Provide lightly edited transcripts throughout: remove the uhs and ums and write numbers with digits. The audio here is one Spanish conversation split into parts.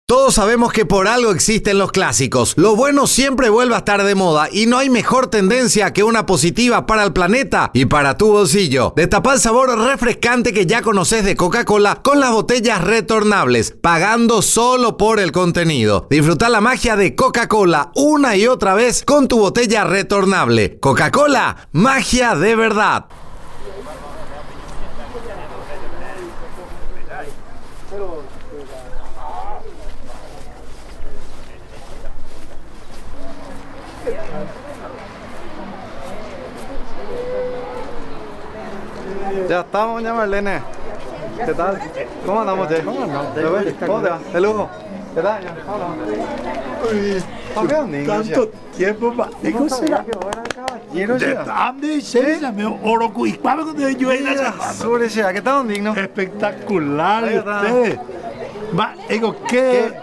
Todos sabemos que por algo existen los clásicos. Lo bueno siempre vuelve a estar de moda y no hay mejor tendencia que una positiva para el planeta y para tu bolsillo. Destapa el sabor refrescante que ya conoces de Coca-Cola con las botellas retornables, pagando solo por el contenido. Disfruta la magia de Coca-Cola una y otra vez con tu botella retornable. Coca-Cola, magia de verdad. Ya estamos, doña Marlene. ¿Qué tal? ¿Cómo andamos, Jay? ¿Cómo te va? ¿De lujo? ¿Qué tal? Tanto tiempo para ¿Qué tal, digno? espectacular usted.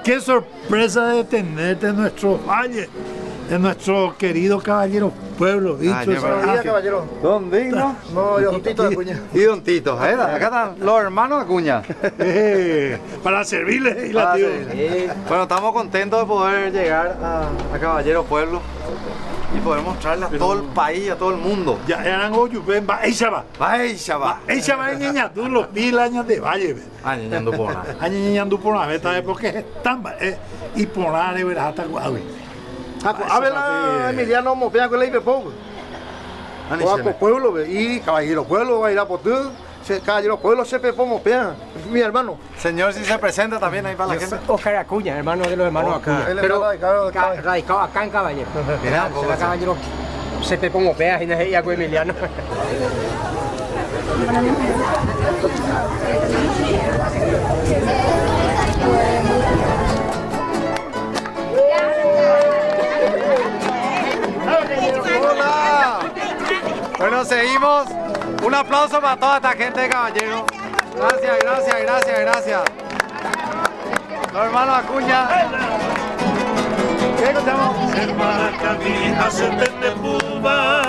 Qué sorpresa de tenerte en nuestro valle, en nuestro querido caballero pueblo, dicho. Caballero. Don Digno. No, yo, Don Tito de Acuña. Y Don Tito, acá están los hermanos Acuña. Para servirle, legislativo. Bueno, estamos contentos de poder llegar a Caballero Pueblo y poder mostrarle a todo el país, a todo el mundo. Ya eran hoyos, ven, va, ella va. Ella va en Ñañandú, los 1000 años de valle. Ñañandú por nada. Ñañandú por nada, esta época es tan, y por nada, verás, hasta guau. A ver, Emiliano Mopea con la Ibepo. Pueblo, y Caballero Pueblo va a ir a por tú. Caballero Pueblo se pepó Mopea, mi hermano. Señor, si se presenta también ahí para la gente. Oscar Acuña, hermano de los hermanos Acuña. Pero radicado acá en Caballero. Mira, será Caballero se pepó Mopea y no es con Emiliano. Bueno, seguimos. Un aplauso para toda esta gente de Caballero. Gracias. Los hermanos Acuña. ¿Qué escuchamos? Maracami, hacete puba.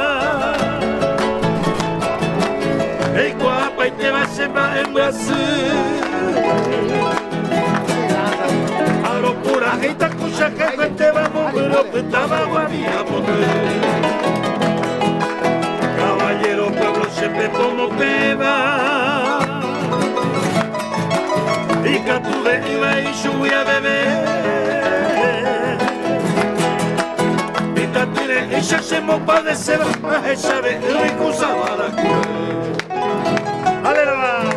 Ei, guapa, y te vas a sembrar en Brasil. A lo pura gente, escucha que te va a mover, lo que estaba guavía por caballero, pueblo, siempre como te va. Y que tú de iba y subí a beber. Y te tiré y se hacemos padecer, esa vez el rico usaba la cueva. ¡Aleluya!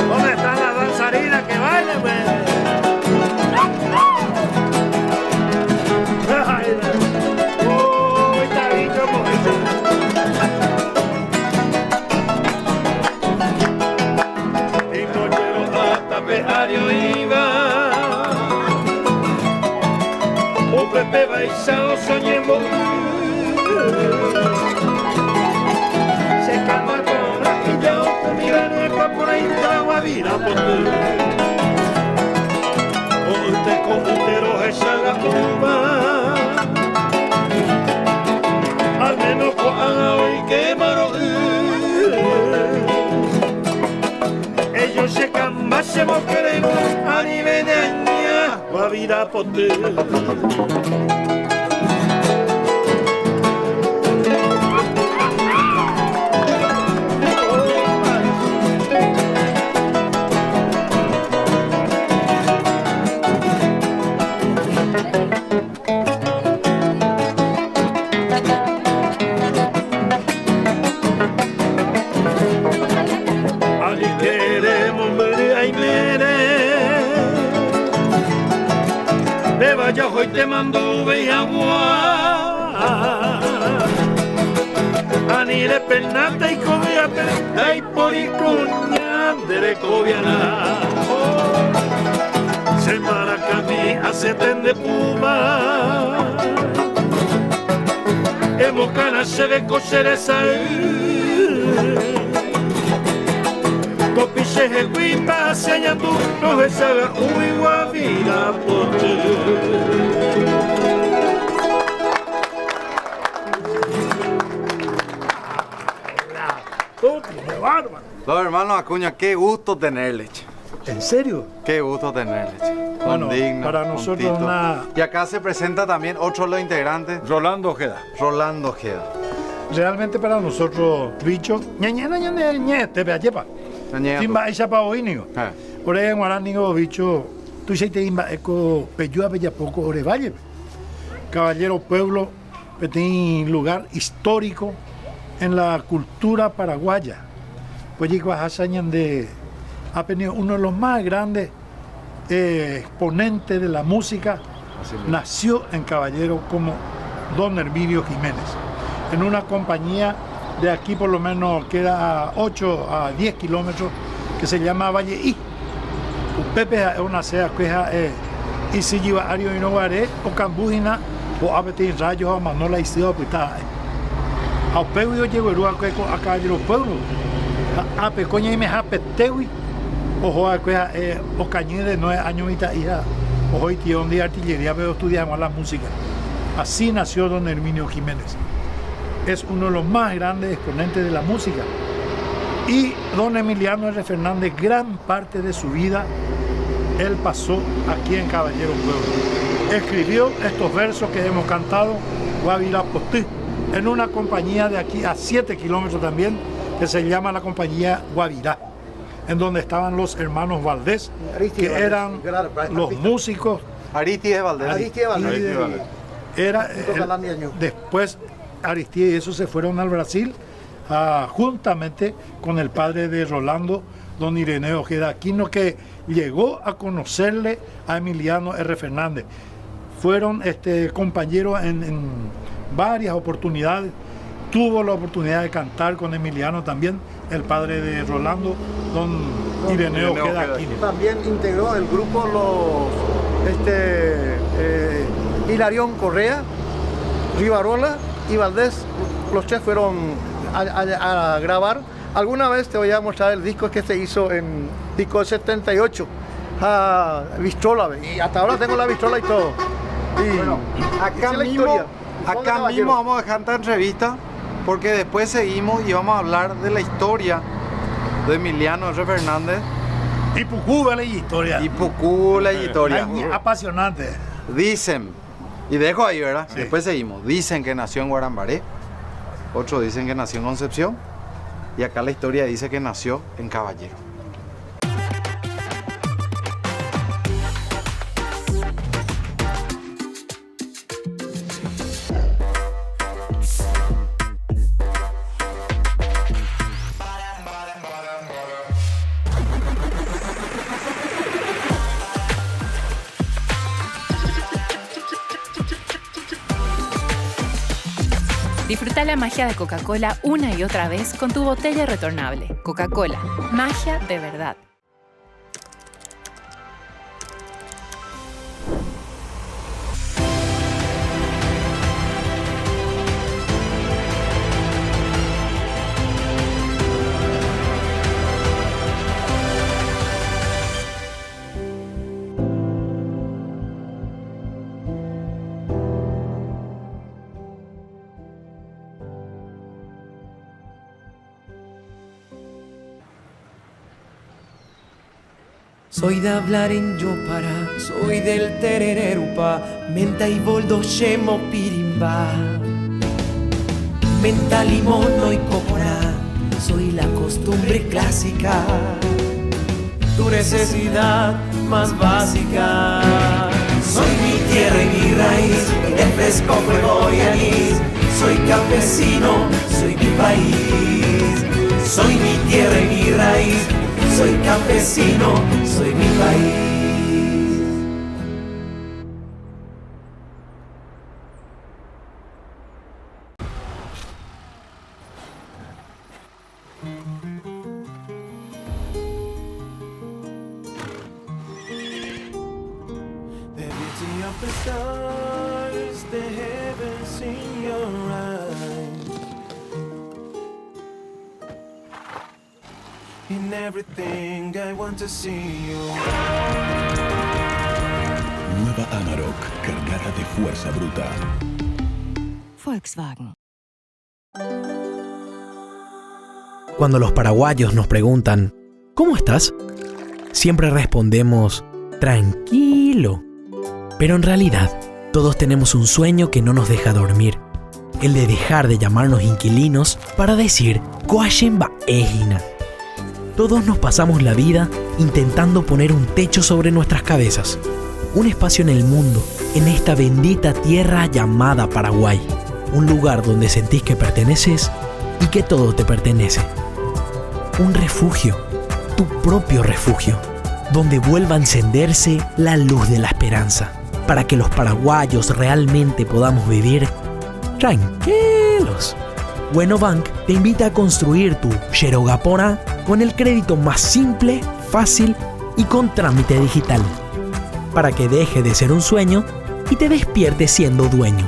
¿Dónde están las danzarinas que bailan, pues? ¡Oh, está bicho, y cochero hasta Peario iba. O Pepe Baizado soñemos. Por ahí la guavira por ti. Hoy te contero esa la uva. Al menos cuando hoy quemaron. Ellos se cambasemos queremos a nivel de aña guavira por ti. Vaya hoy te mando ve agua Anire pernata y cobiate ay por icuña de cobiana se maracami hace tende puma emocana se ve coser esa Copiche el guimba, señando, no se haga un guavira por ti. Los hermanos Acuña, qué gusto tenerle. ¿En serio? Qué gusto tenerle. Bueno, Digno, para nosotros una... Y acá se presenta también otro de los integrantes. Rolando Ojeda. Rolando Ojeda. Realmente para nosotros, bicho, te vea llepa. Timba esa pa oínigo. Por ahí en Guaranígo, bicho, tú dices que timba eco peyúa bella poco Orevalle. Caballero Pueblo, que tiene lugar histórico en la cultura paraguaya. Pues llegó a Hasañan de ha tenido uno de los más grandes exponentes de la música. Nació en Caballero como Don Herminio Jiménez, en una compañía de aquí por lo menos queda a 8 a 10 kilómetros que se llama Valle I. Pepe es una sea que y si lleva Ario y no guaré o Cambujina o Abetín Rayos o Manola y Ciudad Pita. A Peu llegó a Caballero Pueblo. A Pecoña y me japetewi ojo a que o cañé de 9 años y hija ojo y tío de artillería pero estudiamos la música. Así nació Don Herminio Jiménez. Es uno de los más grandes exponentes de la música. Y don Emiliano R. Fernández, gran parte de su vida, él pasó aquí en Caballero Pueblo. Escribió estos versos que hemos cantado, Guavirá Postí, en una compañía de aquí a 7 kilómetros también, que se llama la compañía Guavirá, en donde estaban los hermanos Valdés, que eran los músicos. Aristide Valdés. Era, después Aristide y eso se fueron al Brasil juntamente con el padre de Rolando, don Ireneo Ojeda Aquino, que llegó a conocerle a Emiliano R. Fernández. Fueron compañeros en varias oportunidades. Tuvo la oportunidad de cantar con Emiliano también, el padre de Rolando, don Ireneo Ojeda Aquino. También integró el grupo Hilarión Correa, Rivarola y Valdés. Los tres fueron a grabar. Alguna vez te voy a mostrar el disco que se hizo en disco 78, a Vistrola, y hasta ahora tengo la Vistrola y todo. Y Bueno, esa acá es la mismo, historia. Son de acá caballero. mismo vamos a dejar esta entrevista porque después seguimos y vamos a hablar de la historia de Emiliano R. Fernández Y Pucú, vale, y historia. y Pucú, la historia. Ay, apasionante. Dicen, y dejo ahí, ¿verdad? Sí. Después seguimos. Dicen que nació en Guarambaré, otros dicen que nació en Concepción, y acá la historia dice que nació en Caballero. Disfruta la magia de Coca-Cola una y otra vez con tu botella retornable. Coca-Cola, magia de verdad. Soy de hablar en Yopara, soy del terererupa, menta y boldo shemo pirimba. Menta, limón, no y cocora, soy la costumbre clásica, tu necesidad más básica. Soy mi tierra y mi raíz, de fresco, fuego y anís. Soy campesino, soy mi país. Soy mi tierra y mi raíz. Soy campesino, soy mi país. The beauty of the stars, the heavens in your eyes. In everything I want to see you. Nueva Amarok, cargada de fuerza bruta. Volkswagen. Cuando los paraguayos nos preguntan, ¿cómo estás?, siempre respondemos, tranquilo. Pero en realidad, todos tenemos un sueño que no nos deja dormir. El de dejar de llamarnos inquilinos para decir, Coachemba Ejina. Todos nos pasamos la vida intentando poner un techo sobre nuestras cabezas. Un espacio en el mundo, en esta bendita tierra llamada Paraguay. Un lugar donde sentís que perteneces y que todo te pertenece. Un refugio, tu propio refugio, donde vuelva a encenderse la luz de la esperanza, para que los paraguayos realmente podamos vivir tranquilos. Bueno Bank te invita a construir tu Xerogapora con el crédito más simple, fácil y con trámite digital, para que deje de ser un sueño y te despiertes siendo dueño.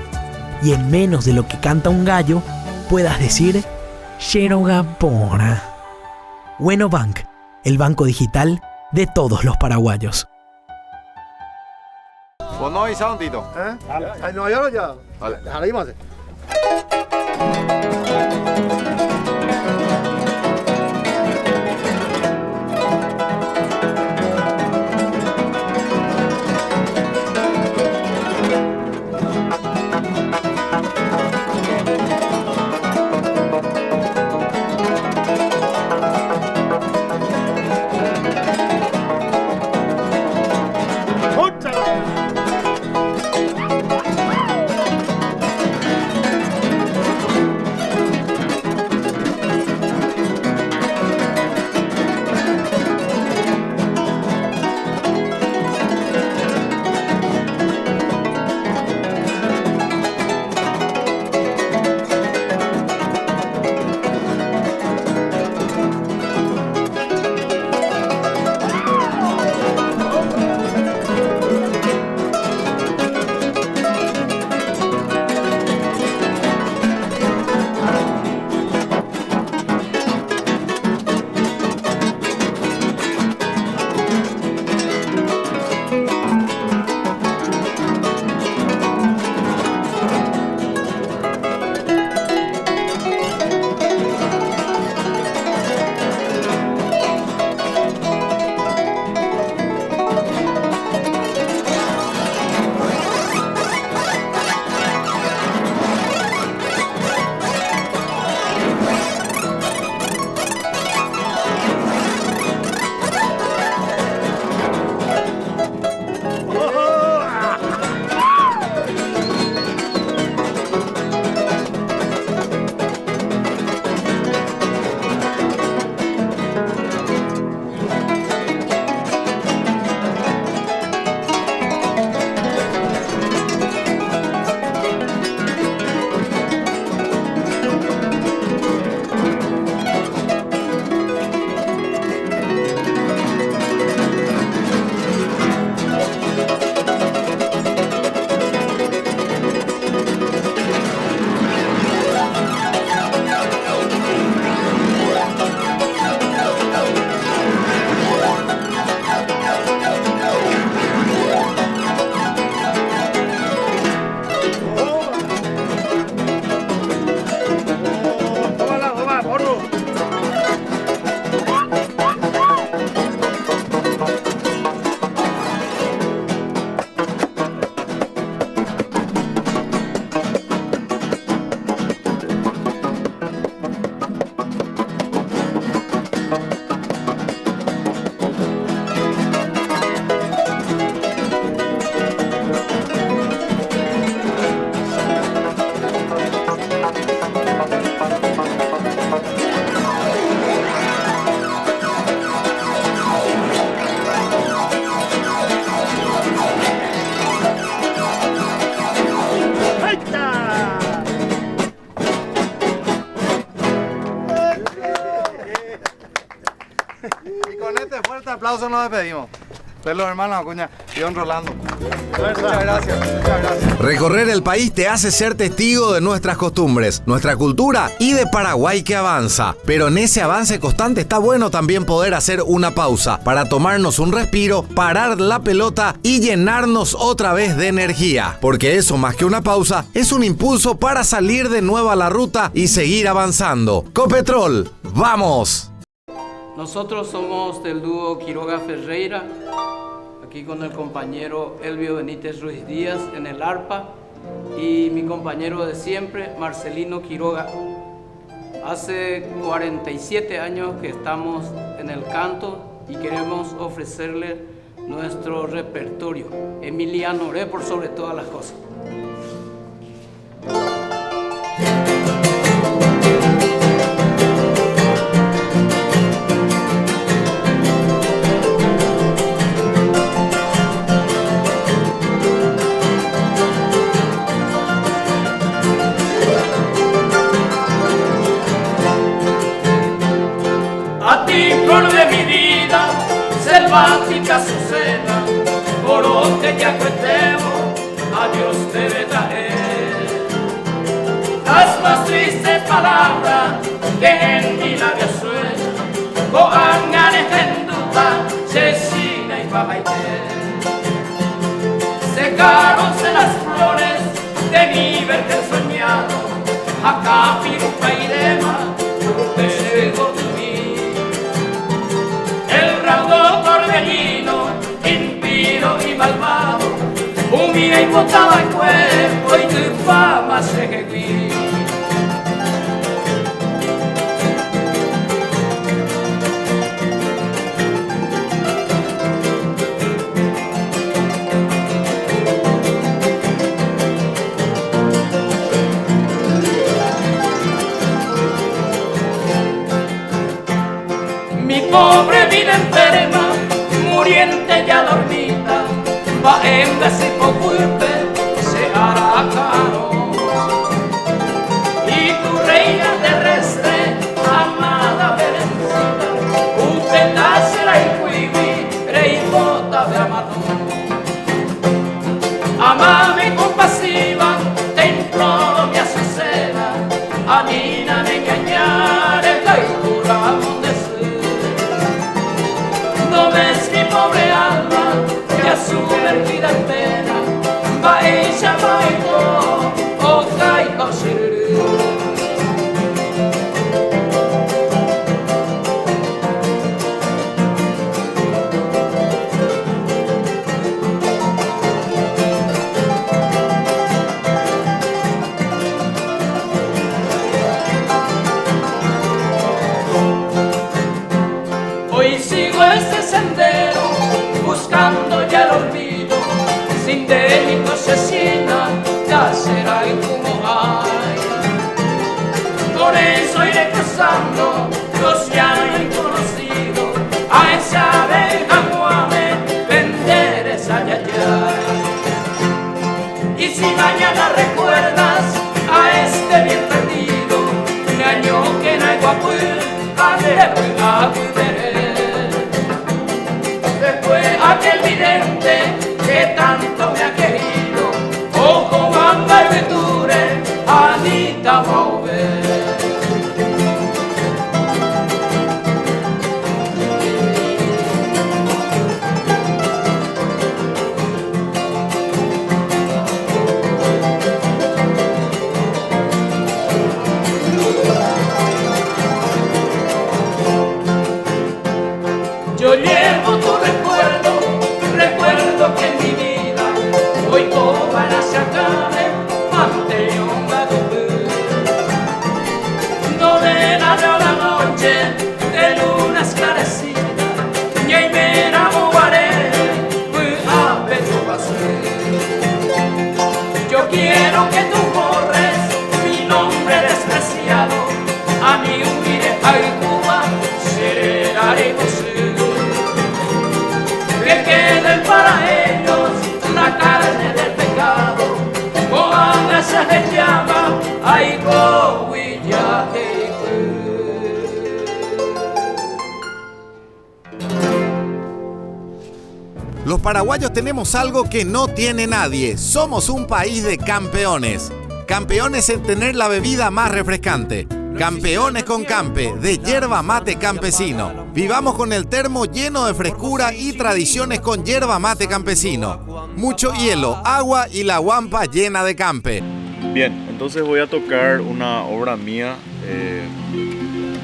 Y en menos de lo que canta un gallo, puedas decir Xerogapora. Bueno Bank, el banco digital de todos los paraguayos. ¿Vos no avisás un Tito? ¿Eh? No, ya, ya. Vale. Déjala ahí más. aplauso nos despedimos. De los hermanos Acuña y don Rolando. Muchas gracias, muchas gracias. Recorrer el país te hace ser testigo de nuestras costumbres, nuestra cultura y de Paraguay que avanza. Pero en ese avance constante está bueno también poder hacer una pausa para tomarnos un respiro, parar la pelota y llenarnos otra vez de energía. Porque eso, más que una pausa, es un impulso para salir de nuevo a la ruta y seguir avanzando. Copetrol, ¡vamos! Nosotros somos del dúo Quiroga Ferreira, aquí con el compañero Elvio Benítez Ruiz Díaz en el arpa y mi compañero de siempre, Marcelino Quiroga. Hace 47 años que estamos en el canto y queremos ofrecerle nuestro repertorio, Emiliano Oré por sobre todas las cosas. Flor de mi vida, selvática Azucena, corote que acuetemo, adiós debe traer. Las más tristes palabras que en mi labio suenan, coanganes en duda, chesina y babaité. Secáronse las flores de mi verde soñado, acá pirupa y dema, pego de mí. El raudo torbellino, impío y malvado, humilla y botaba el cuerpo y tu fama se ejecuí. Mi pobre vida enferma, muriente ya dormida, va en vez de pocurpe, se hará caro. Y tu reina terrestre, amada vencida, usted será el cuivi, rey bota de amado. Amame compasiva, te imploro mi Azucena, a mí no me engañaré, la cura donde no ves mi pobre alma, ya sumergida en pena, va ella, va y no, o caigo hoy sigo este sendero, buscando ya el olvido, sin delito asesina, ya será y como hay. Por eso iré cruzando los llanos inconocidos, a esa abeja muame, vender esa yaya. Y si mañana recuerdas a este bien perdido, me año que no hay guapo, a después aquel vidente que tanto me ha querido, ojo manga y venture, Anita va a ver. paraguayos tenemos algo que no tiene nadie. Somos un país de campeones. Campeones en tener la bebida más refrescante. Campeones con Campe, de yerba mate campesino. Vivamos con el termo lleno de frescura y tradiciones con yerba mate campesino. Mucho hielo, agua y la guampa llena de Campe. Bien, entonces voy a tocar una obra mía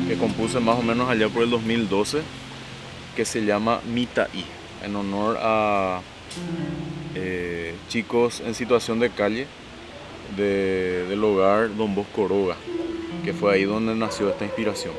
que compuse más o menos allá por el 2012, que se llama Mitaí, en honor a chicos en situación de calle del hogar Don Bosco Oroga, que fue ahí donde nació esta inspiración.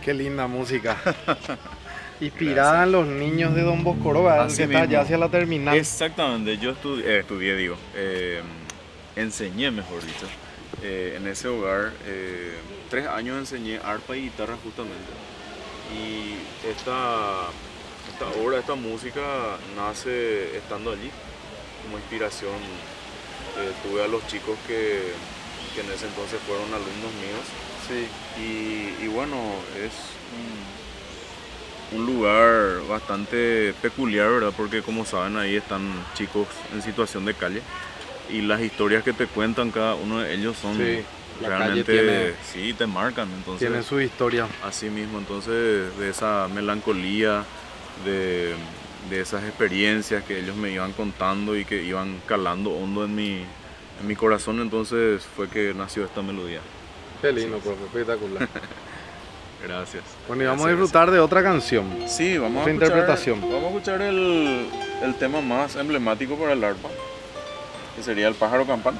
Qué linda música. Inspirada en los niños de Don Bosco Oroga, que está allá hacia la terminal. Exactamente, yo enseñé, mejor dicho, en ese hogar. 3 años enseñé arpa y guitarra justamente. Y esta obra, esta música nace estando allí, como inspiración. Tuve a los chicos que en ese entonces fueron alumnos míos. Sí. Y bueno, es un lugar bastante peculiar, ¿verdad? Porque como saben, ahí están chicos en situación de calle y las historias que te cuentan cada uno de ellos son realmente, sí, te marcan. Entonces, tiene su historia. Así mismo, entonces de esa melancolía, de esas experiencias que ellos me iban contando y que iban calando hondo en mi corazón, entonces fue que nació esta melodía. Qué lindo, profe, espectacular. Gracias. Bueno, y vamos a disfrutar de otra canción. Sí, vamos a escuchar, interpretación. Vamos a escuchar el tema más emblemático para el arpa, que sería el pájaro campana.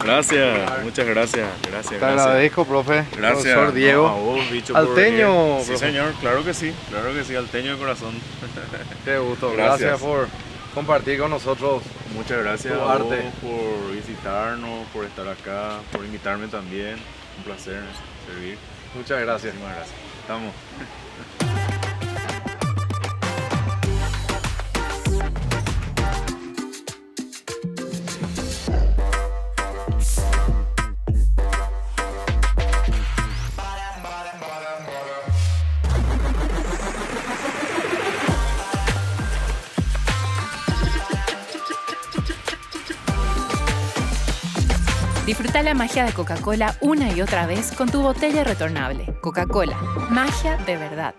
Gracias, muchas gracias. Te agradezco, profe. Gracias, Profesor Diego. No, a vos, bicho, Alteño. Sí, señor, claro que sí, alteño de corazón. Qué gusto, gracias por compartir con nosotros. Muchas gracias tu a arte. vos por visitarnos, por estar acá, por invitarme también. Un placer servir. Muchas gracias. Muchísimas gracias. Estamos. Disfruta la magia de Coca-Cola una y otra vez con tu botella retornable. Coca-Cola, magia de verdad.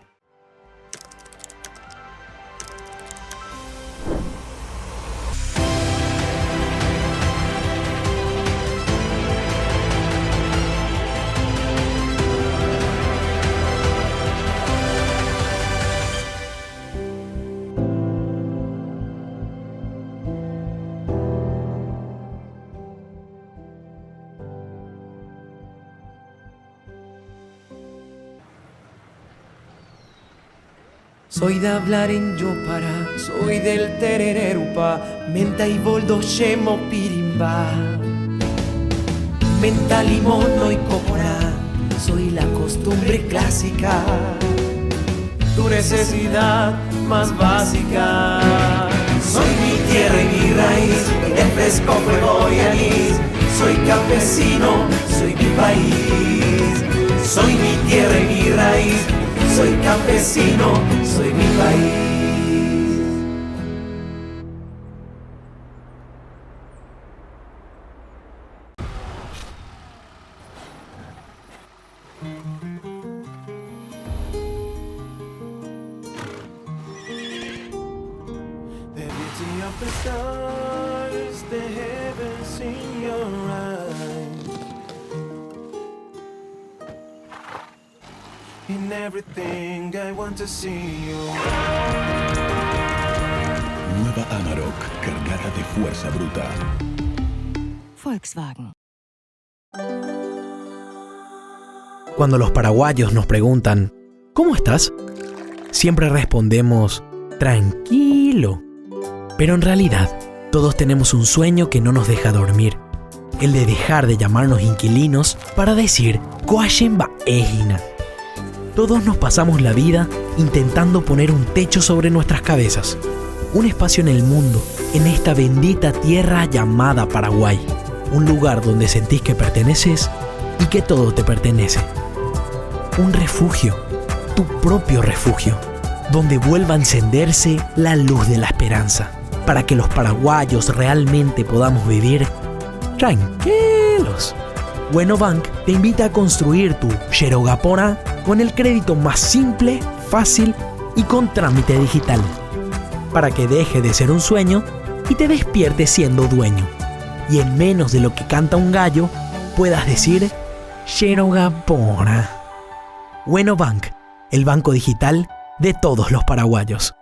Soy de hablar en Yopara, soy del terererupa, menta y boldo shemo pirimba. Menta, limón, no y copora, soy la costumbre clásica, tu necesidad más básica. Soy mi tierra y mi raíz, de fresco, fuego y anís. Soy campesino, soy mi país. Soy mi tierra y mi raíz. Soy campesino, soy mi país. The beauty of the stars, the heavens in your eyes. In everything I want to see you. Nueva Amarok, cargada de fuerza bruta. Volkswagen. Cuando los paraguayos nos preguntan, ¿cómo estás? Siempre respondemos, tranquilo. Pero en realidad, todos tenemos un sueño que no nos deja dormir. El de dejar de llamarnos inquilinos para decir, Coachemba Ejina. Todos nos pasamos la vida intentando poner un techo sobre nuestras cabezas, un espacio en el mundo, en esta bendita tierra llamada Paraguay, un lugar donde sentís que perteneces y que todo te pertenece. Un refugio, tu propio refugio, donde vuelva a encenderse la luz de la esperanza, para que los paraguayos realmente podamos vivir tranquilos. Bueno Bank te invita a construir tu Xerogapora con el crédito más simple, fácil y con trámite digital, para que deje de ser un sueño y te despierte siendo dueño. Y en menos de lo que canta un gallo, puedas decir Xerogapora. Bueno Bank, el banco digital de todos los paraguayos.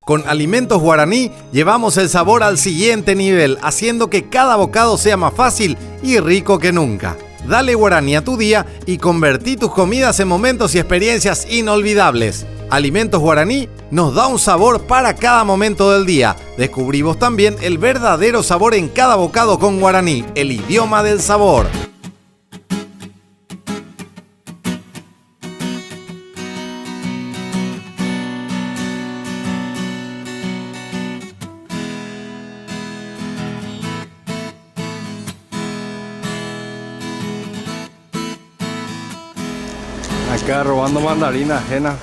Con Alimentos Guaraní llevamos el sabor al siguiente nivel, haciendo que cada bocado sea más fácil y rico que nunca. Dale Guaraní a tu día y convertí tus comidas en momentos y experiencias inolvidables. Alimentos Guaraní nos da un sabor para cada momento del día. Descubrimos también el verdadero sabor en cada bocado con Guaraní, el idioma del sabor. Acá robando mandarina ajena.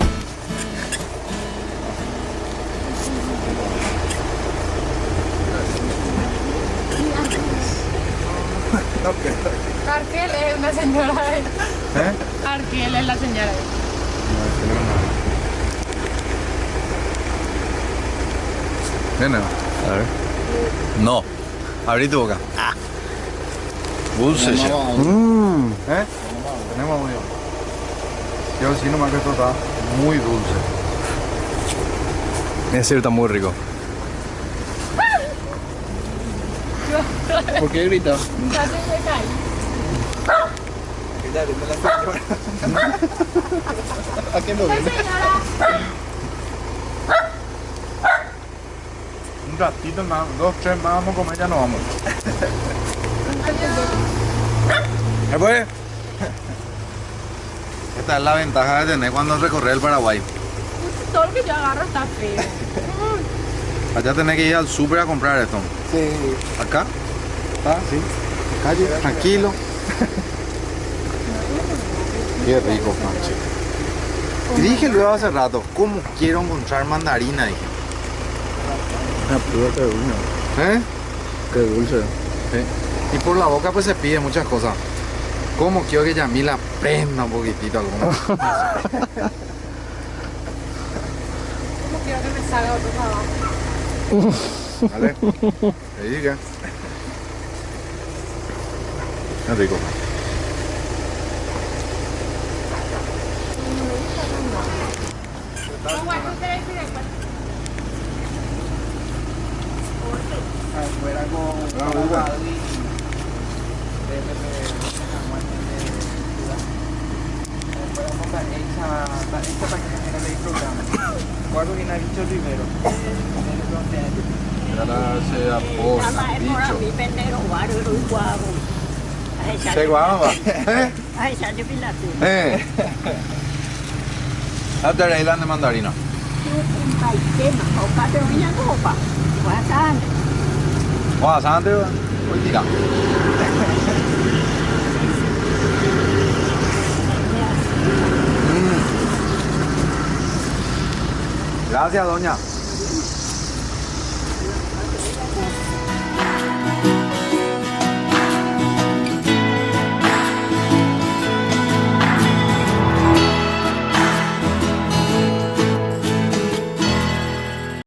Arquel es una señora. Arquel es la señora. Ven, a ver. No. Abrí tu boca. Dulce. Tenemos muy bien. Yo sí nomás que esto está muy dulce. Es decir, está muy rico. ¿Por qué grita? ¿A quién lo viene? Un ratito más, 2, 3 más vamos a comer, ya no vamos. Después. Esta es la ventaja de tener cuando recorrer el Paraguay. Todo lo que yo agarro está feo. Allá tenés que ir al súper a comprar esto. Sí. ¿Acá? ¿Está? Sí. Calle, tranquilo. Qué rico, Pancho. Y dije luego hace rato, ¿cómo quiero encontrar mandarina? Dije. Qué dulce. ¿Eh? Qué dulce. Sí. Y por la boca pues se pide muchas cosas. ¿Cómo quiero que Yamila aprenda un poquitito alguna? ¿Cómo quiero que me salga otro trabajo? Vale. Ahí sigue. Es rico. Afuera con guardo viene bicho primero. Ahora se aposta, bicho. Se guava. Ay, ya yo vi la Hasta ahí la de mandarina. Guasante, hoy tira. Gracias, doña.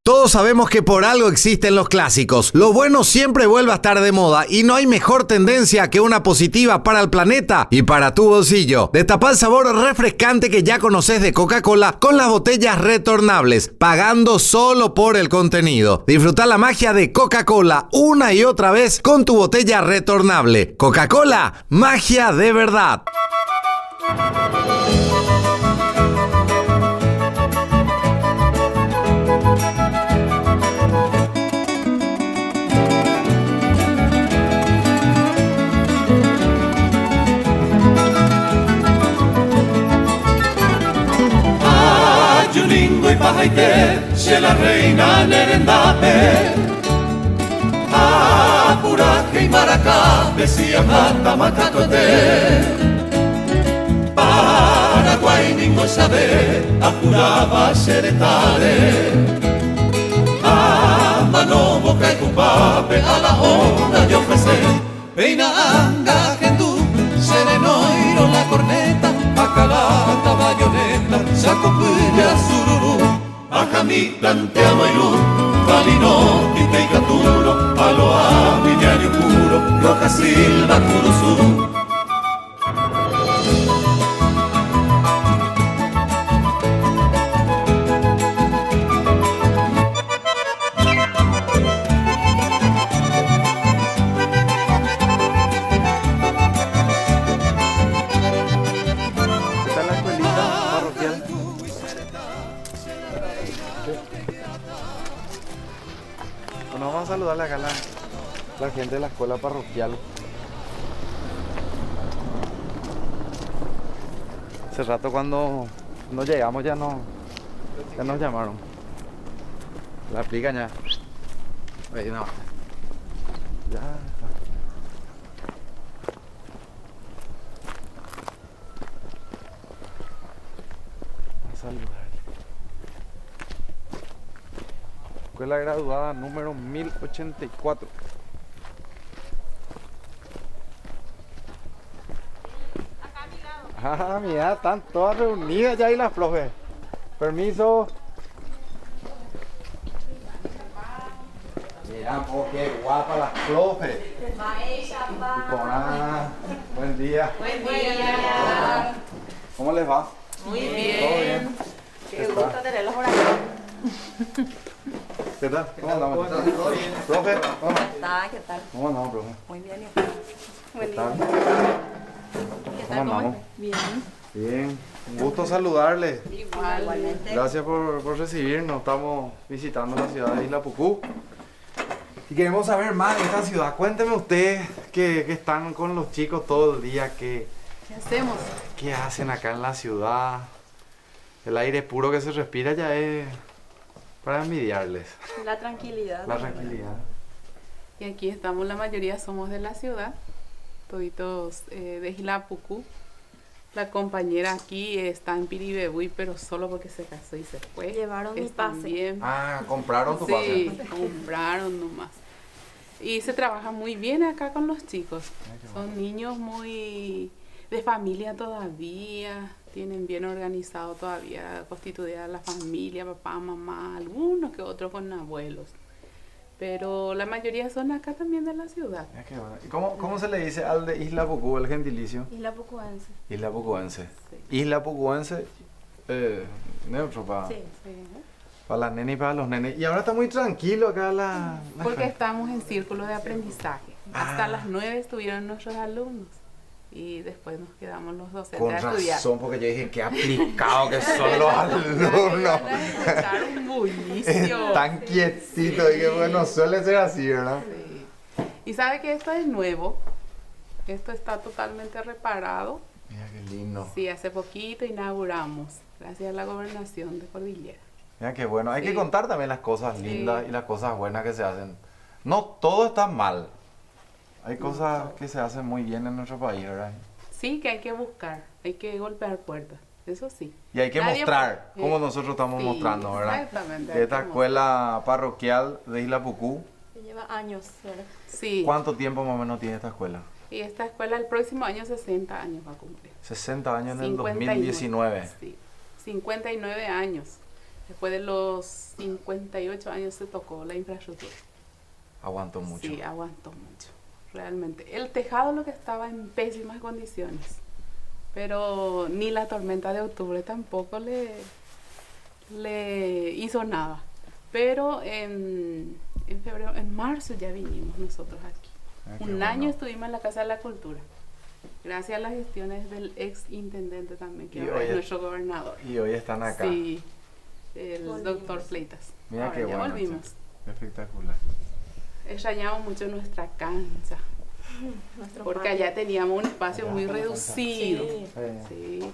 Todos sabemos que por algo existen los clásicos. Lo bueno siempre vuelve a estar de moda y no hay mejor tendencia que una positiva para el planeta y para tu bolsillo. Destapa el sabor refrescante que ya conoces de Coca-Cola con las botellas retornables, pagando solo por el contenido. Disfruta la magia de Coca-Cola una y otra vez con tu botella retornable. Coca-Cola, magia de verdad. Yuningo y Pajaité, se la reina Nerendape. Apuraje y Maracá, decía Mata Macacote. Paraguay ningo sabe, apuraba Seretare. Mano boca y cupape, a la onda yo ofrecer. Peina anga, gendú, serenoiro la corneta, acalata, bayoneta, saco puya, sururu, ajami, plantea mailú, valino, quinteicaturo, aloa, viñario puro, roja silva, curuzú. Bueno, vamos a saludarle acá a la gente de la escuela parroquial. Hace rato cuando llegamos ya nos llamaron. La aplican ya. Ahí no. Ya. Vamos a saludar. Escuela graduada número 1084. Ah, mira, están todas reunidas ya ahí las profes. Permiso. Mira, qué guapa las profes. Buen día. Buen día. ¿Cómo les va? Muy bien. ¿Todo bien? Qué gusto tenerlos por acá. ¿Qué tal? ¿Cómo andamos? ¿Todo bien? ¿Profe? ¿Cómo? ¿Qué tal? ¿Cómo andamos, profe? Muy bien. ¿Qué tal? ¿Qué ¿Cómo andamos? Bien. Bien. Un gusto saludarles. Igualmente. Gracias por recibirnos. Estamos visitando la ciudad de Isla Pucú. Y queremos saber más de esta ciudad. Cuénteme usted que están con los chicos todo el día. ¿Qué hacemos? ¿Qué hacen acá en la ciudad? El aire puro que se respira ya es para envidiarles. La tranquilidad. La tranquilidad. Y aquí estamos, la mayoría somos de la ciudad, toditos de Isla Pucú. La compañera aquí está en Piribebuy, pero solo porque se casó y se fue. Llevaron mi pase. Bien. Ah, compraron tu pase. Sí, compraron nomás. Y se trabaja muy bien acá con los chicos. Son niños muy de familia todavía, tienen bien organizado todavía, constituida la familia, papá, mamá, algunos que otros con abuelos. Pero la mayoría son acá también de la ciudad. Qué bueno. ¿Y cómo se le dice al de Isla Pucú, el gentilicio? Isla Pucuense. Isla Pucuense. Isla Pucuense, neutro para las nenes y para los nenes. Y ahora está muy tranquilo acá la porque estamos en círculo de aprendizaje. Hasta las 9 estuvieron nuestros alumnos. Y después nos quedamos los docentes con a estudiar. Razón, porque yo dije, qué aplicado que son los alumnos. Un bullicio. Están quietitos y que bueno, suele ser así, ¿verdad? Sí. Y sabe que esto es nuevo. Esto está totalmente reparado. Mira qué lindo. Sí, hace poquito inauguramos, gracias a la gobernación de Cordillera. Mira qué bueno. Hay que contar también las cosas lindas y las cosas buenas que se hacen. No todo está mal. Hay cosas que se hacen muy bien en nuestro país, ¿verdad? Sí, que hay que buscar, hay que golpear puertas, eso sí. Y hay que mostrar, como nosotros estamos mostrando, ¿verdad? Exactamente. Esta escuela parroquial de Isla Pucú. Que lleva años, ¿verdad? Sí. ¿Cuánto tiempo más o menos tiene esta escuela? Y esta escuela el próximo año 60 años va a cumplir. 60 años en el 59, 2019. Sí, 59 años. Después de los 58 años se tocó la infraestructura. Aguantó mucho. Sí, aguantó mucho. Realmente. El tejado lo que estaba en pésimas condiciones, pero ni la tormenta de octubre tampoco le hizo nada. Pero en febrero, en marzo ya vinimos nosotros aquí. Un año estuvimos en la Casa de la Cultura, gracias a las gestiones del ex intendente también, que ahora es nuestro gobernador. Y hoy están acá. Sí, el doctor Fleitas. Mira ahora qué ya bueno. volvimos. Espectacular. Extrañamos mucho nuestra cancha, porque allá teníamos un espacio muy reducido. Sí.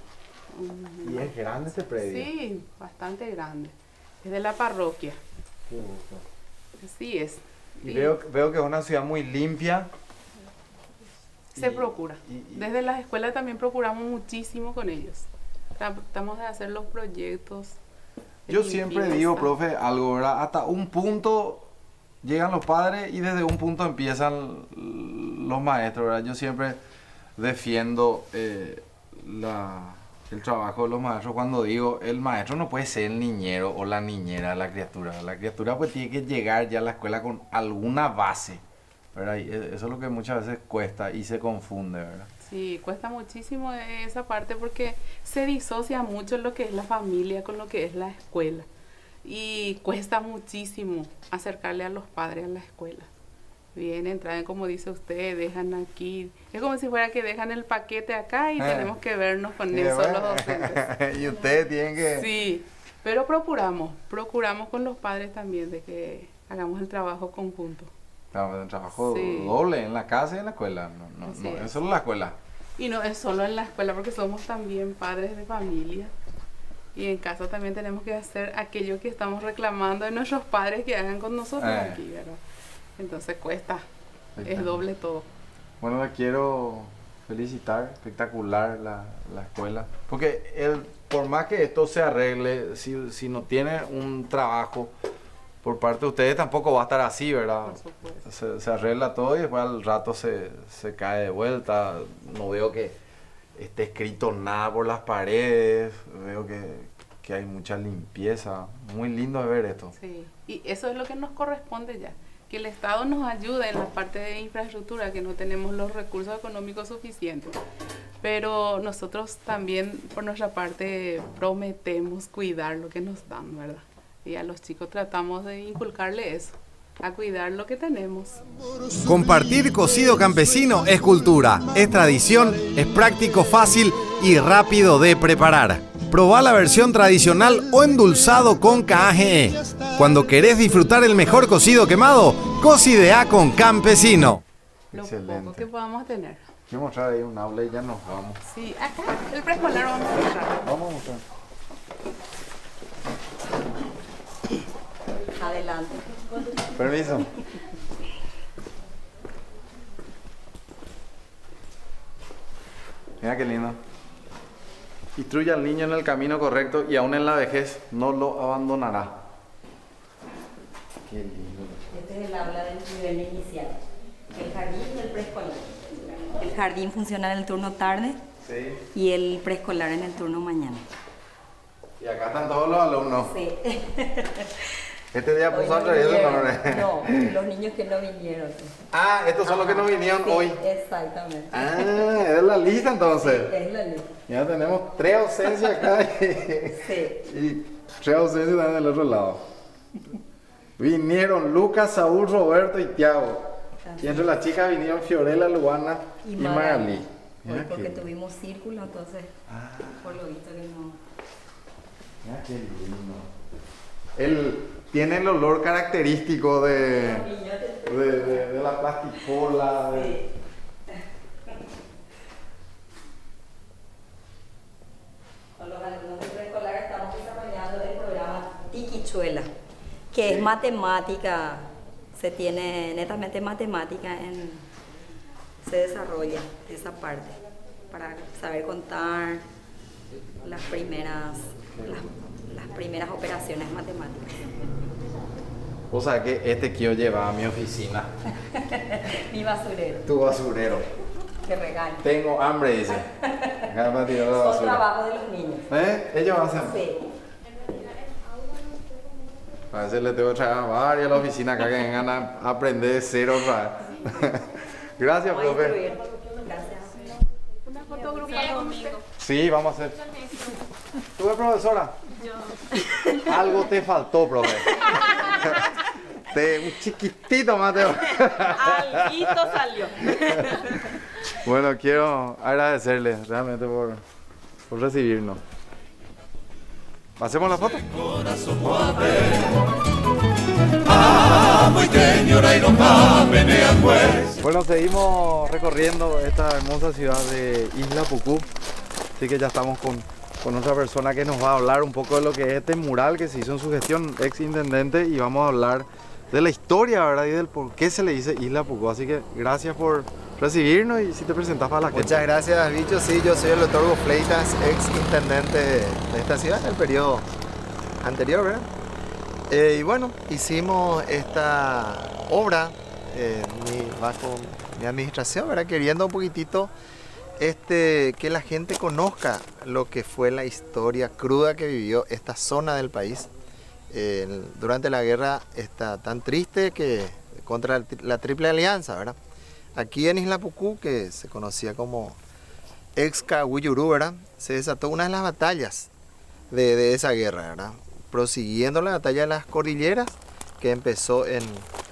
Y es grande este predio. Sí, bastante grande. Es de la parroquia. Qué gusto. Así es. Y veo que es una ciudad muy limpia. Se procura. Desde las escuelas también procuramos muchísimo con ellos. Tratamos de hacer los proyectos. Yo siempre digo, profe, algo, ¿verdad? Hasta un punto llegan los padres y desde un punto empiezan los maestros, ¿verdad? Yo siempre defiendo el trabajo de los maestros cuando digo, el maestro no puede ser el niñero o la niñera de la criatura. La criatura pues tiene que llegar ya a la escuela con alguna base, ¿verdad? Y eso es lo que muchas veces cuesta y se confunde, ¿verdad? Sí, cuesta muchísimo esa parte porque se disocia mucho lo que es la familia con lo que es la escuela. Y cuesta muchísimo acercarle a los padres a la escuela. Vienen, traen, como dice usted, dejan aquí. Es como si fuera que dejan el paquete acá y tenemos que vernos con eso los docentes. Y ustedes tienen que... Sí, pero procuramos con los padres también de que hagamos el trabajo conjunto. Claro, un trabajo Sí. doble en la casa y en la escuela. No Así es es. solo la escuela. Y no es solo en la escuela, porque somos también padres de familia. Y en casa también tenemos que hacer aquello que estamos reclamando de nuestros padres que hagan con nosotros aquí, ¿verdad? Entonces cuesta, es doble todo. Bueno, le quiero felicitar, espectacular la escuela. Porque por más que esto se arregle, si no tiene un trabajo por parte de ustedes, tampoco va a estar así, ¿verdad? Por supuesto. Se arregla todo y después al rato se cae de vuelta. No veo que esté escrito nada por las paredes, veo que hay mucha limpieza. Muy lindo de ver esto. Sí, y eso es lo que nos corresponde ya, que el Estado nos ayude en la parte de infraestructura, que no tenemos los recursos económicos suficientes. Pero nosotros también, por nuestra parte, prometemos cuidar lo que nos dan, ¿verdad? Y a los chicos tratamos de inculcarle eso, a cuidar lo que tenemos. Compartir cocido campesino es cultura, es tradición, es práctico, fácil y rápido de preparar. Probá la versión tradicional o endulzado con KGE. Cuando querés disfrutar el mejor cocido quemado, cocidea con Campesino. Lo Excelente. poco que podamos tener. Quiero mostrar ahí un aula y ya nos vamos. Sí, acá, el preescolar vamos a mostrar. Vamos a mostrar. Adelante. Permiso. Mira qué lindo. Instruye al niño en el camino correcto y aún en la vejez no lo abandonará. Qué lindo. Este es el aula del nivel inicial. El jardín y el preescolar. El jardín funciona en el turno tarde Sí. y el preescolar en el turno mañana. Y acá están todos los alumnos. Sí. Este día Hoy puso al no revés el vinieron. nombre. No, los niños que no vinieron. Ah, estos son los que no vinieron Sí, hoy. exactamente. Ah, es la lista entonces. Es la lista. Ya tenemos 3 ausencias acá y 3 ausencias también del otro lado. Vinieron Lucas, Saúl, Roberto y Tiago. Y entre las chicas vinieron Fiorella, Luana y Magali. Hoy Mira porque qué- tuvimos círculo, entonces por lo visto que no. mira qué lindo. Él tiene el olor característico de la plasticola. Con los alumnos de preescolar estamos desarrollando el programa Tiquichuela, que es matemática, se tiene netamente matemática, se desarrolla esa parte para saber contar las primeras operaciones matemáticas. O sea que este quiero llevar a mi oficina. Mi basurero, Tu basurero. que regaña. Tengo hambre, dice. Acá para tirar la Son basura. trabajo de los niños. Ellos hacen. Sí. A veces le tengo que traer a varios a la oficina acá que vengan a aprender de cero otra vez. Gracias, Vamos a profe. instruir. Gracias. Una foto grupal conmigo. Sí, vamos a hacer. ¿Tú eres profesora? Yo. Algo te faltó, profe. Un chiquitito más te... Alguito salió. Bueno, quiero agradecerle realmente por recibirnos. ¿Hacemos la foto? Bueno, seguimos recorriendo esta hermosa ciudad de Isla Pucú. Así que ya estamos con otra persona que nos va a hablar un poco de lo que es este mural que se hizo en su gestión, ex intendente, y vamos a hablar de la historia, ¿verdad? Y del por qué se le dice Isla Pucú. Así que gracias por recibirnos y si te presentas para la gente. Muchas gracias, Bicho. Sí, yo soy el doctor Hugo Fleitas, ex intendente de esta ciudad en el periodo anterior, ¿verdad? Y bueno, hicimos esta obra bajo mi administración, ¿verdad? Queriendo un poquitito que la gente conozca lo que fue la historia cruda que vivió esta zona del país durante la guerra tan triste que contra la Triple Alianza, ¿verdad? Aquí en Isla Pucú, que se conocía como Excahuiyurú, ¿verdad? Se desató una de las batallas de esa guerra, ¿verdad? Prosiguiendo la batalla de las cordilleras, que empezó el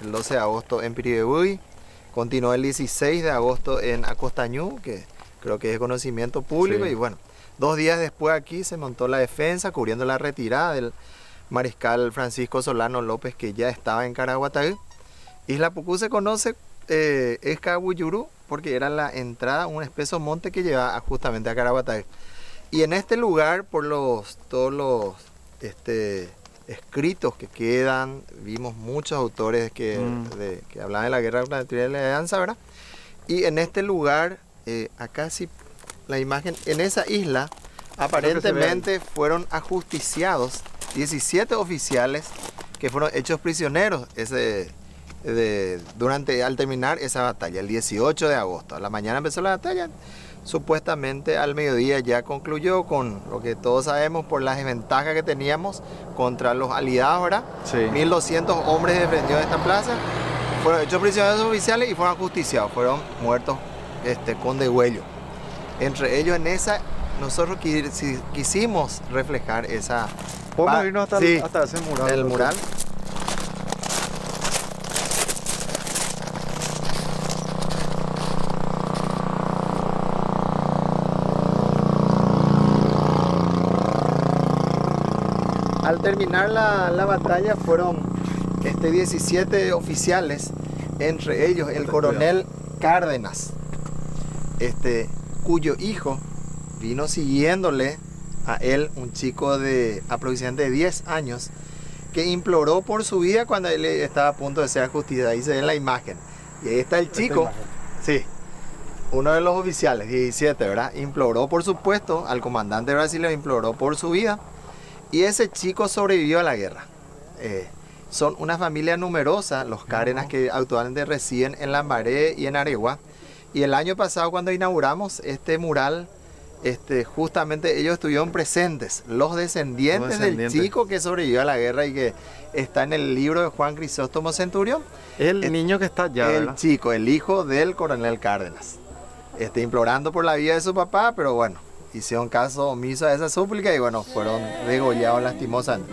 12 de agosto en Piribebuy, continuó el 16 de agosto en Acostañú, que creo que es conocimiento público, Sí. y bueno, 2 días después aquí se montó la defensa, cubriendo la retirada del mariscal Francisco Solano López, que ya estaba en Caraguatay. Isla Pucú se conoce Escabuyurú porque era la entrada a un espeso monte que llevaba justamente a Caraguatay. Y en este lugar, por todos los escritos que quedan, vimos muchos autores que hablaban de la guerra contra la alianza, ¿verdad? Y en este lugar, acá sí, la imagen, en esa isla, aparentemente fueron ajusticiados 17 oficiales que fueron hechos prisioneros al terminar esa batalla, el 18 de agosto. A la mañana empezó la batalla, supuestamente al mediodía ya concluyó, con lo que todos sabemos por las desventajas que teníamos contra los aliados, ¿verdad? Sí. 1200 hombres defendidos de esta plaza, fueron hechos prisioneros oficiales y fueron ajusticiados, fueron muertos con degüello. Entre ellos en esa, nosotros quisimos reflejar esa... ¿Podemos irnos hasta ese mural? El mural. Al terminar la batalla fueron 17 oficiales, entre ellos el coronel Cárdenas, cuyo hijo vino siguiéndole a él, un chico de aproximadamente 10 años, que imploró por su vida cuando él estaba a punto de ser ajusticiado. Ahí se ve en la imagen. Y ahí está el chico, sí, uno de los oficiales, 17, ¿verdad? Imploró por su puesto, al comandante brasileño imploró por su vida. Y ese chico sobrevivió a la guerra. Son una familia numerosa, los Cárdenas, que actualmente residen en Lambaré y en Aregua. Y el año pasado, cuando inauguramos este mural, justamente ellos estuvieron presentes, los descendientes del chico que sobrevivió a la guerra y que está en el libro de Juan Crisóstomo Centurión. El niño que está allá, el ¿verdad? Chico, el hijo del coronel Cárdenas. Implorando por la vida de su papá, pero bueno, hicieron caso omiso a esa súplica y bueno, fueron degollados lastimosamente.